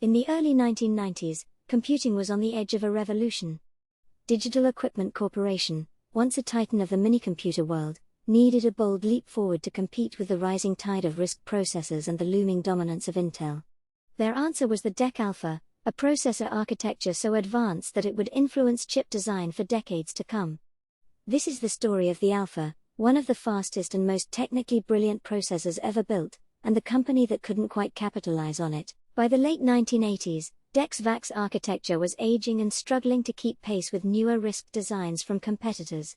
In the early 1990s, computing was on the edge of a revolution. Digital Equipment Corporation, once a titan of the minicomputer world, needed a bold leap forward to compete with the rising tide of RISC processors and the looming dominance of Intel. Their answer was the DEC Alpha, a processor architecture so advanced that it would influence chip design for decades to come. This is the story of the Alpha, one of the fastest and most technically brilliant processors ever built, and the company that couldn't quite capitalize on it. By the late 1980s, DEC's VAX architecture was aging and struggling to keep pace with newer RISC designs from competitors.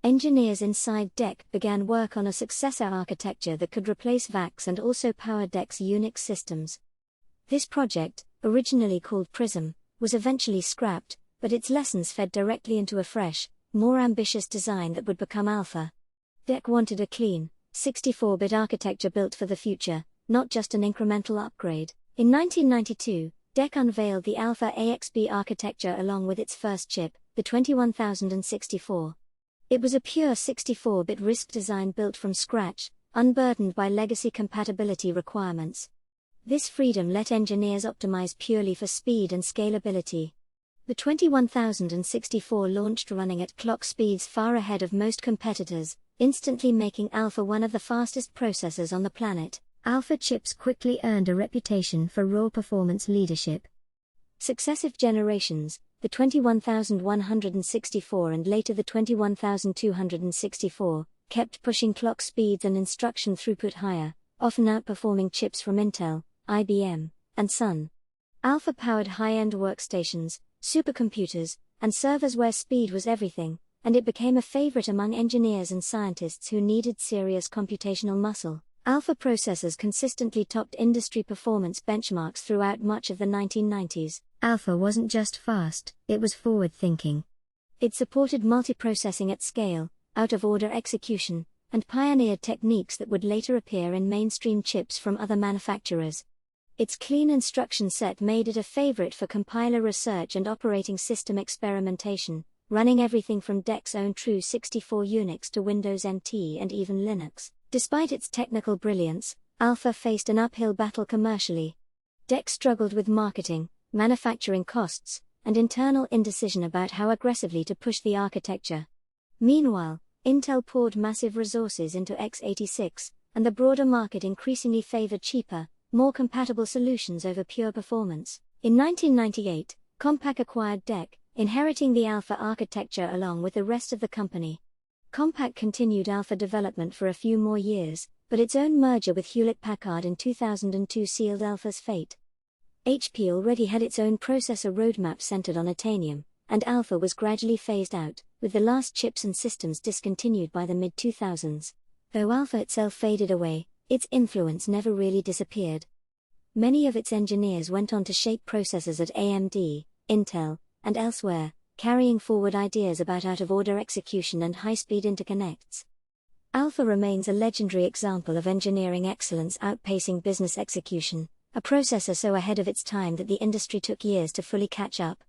Engineers inside DEC began work on a successor architecture that could replace VAX and also power DEC's Unix systems. This project, originally called Prism, was eventually scrapped, but its lessons fed directly into a fresh, more ambitious design that would become Alpha. DEC wanted a clean, 64-bit architecture built for the future, not just an incremental upgrade. In 1992, DEC unveiled the Alpha AXP architecture along with its first chip, the 21064. It was a pure 64-bit RISC design built from scratch, unburdened by legacy compatibility requirements. This freedom let engineers optimize purely for speed and scalability. The 21064 launched running at clock speeds far ahead of most competitors, instantly making Alpha one of the fastest processors on the planet. Alpha chips quickly earned a reputation for raw performance leadership. Successive generations, the 21164 and later the 21264, kept pushing clock speeds and instruction throughput higher, often outperforming chips from Intel, IBM, and Sun. Alpha powered high-end workstations, supercomputers, and servers where speed was everything, and it became a favorite among engineers and scientists who needed serious computational muscle. Alpha processors consistently topped industry performance benchmarks throughout much of the 1990s. Alpha wasn't just fast, it was forward-thinking. It supported multiprocessing at scale, out-of-order execution, and pioneered techniques that would later appear in mainstream chips from other manufacturers. Its clean instruction set made it a favorite for compiler research and operating system experimentation, running everything from DEC's own true 64 Unix to Windows NT and even Linux. Despite its technical brilliance, Alpha faced an uphill battle commercially. DEC struggled with marketing, manufacturing costs, and internal indecision about how aggressively to push the architecture. Meanwhile, Intel poured massive resources into x86, and the broader market increasingly favored cheaper, more compatible solutions over pure performance. In 1998, Compaq acquired DEC, inheriting the Alpha architecture along with the rest of the company. Compaq continued Alpha development for a few more years, but its own merger with Hewlett-Packard in 2002 sealed Alpha's fate. HP already had its own processor roadmap centered on Itanium, and Alpha was gradually phased out, with the last chips and systems discontinued by the mid-2000s. Though Alpha itself faded away, its influence never really disappeared. Many of its engineers went on to shape processors at AMD, Intel, and elsewhere, carrying forward ideas about out-of-order execution and high-speed interconnects. Alpha remains a legendary example of engineering excellence outpacing business execution, a processor so ahead of its time that the industry took years to fully catch up.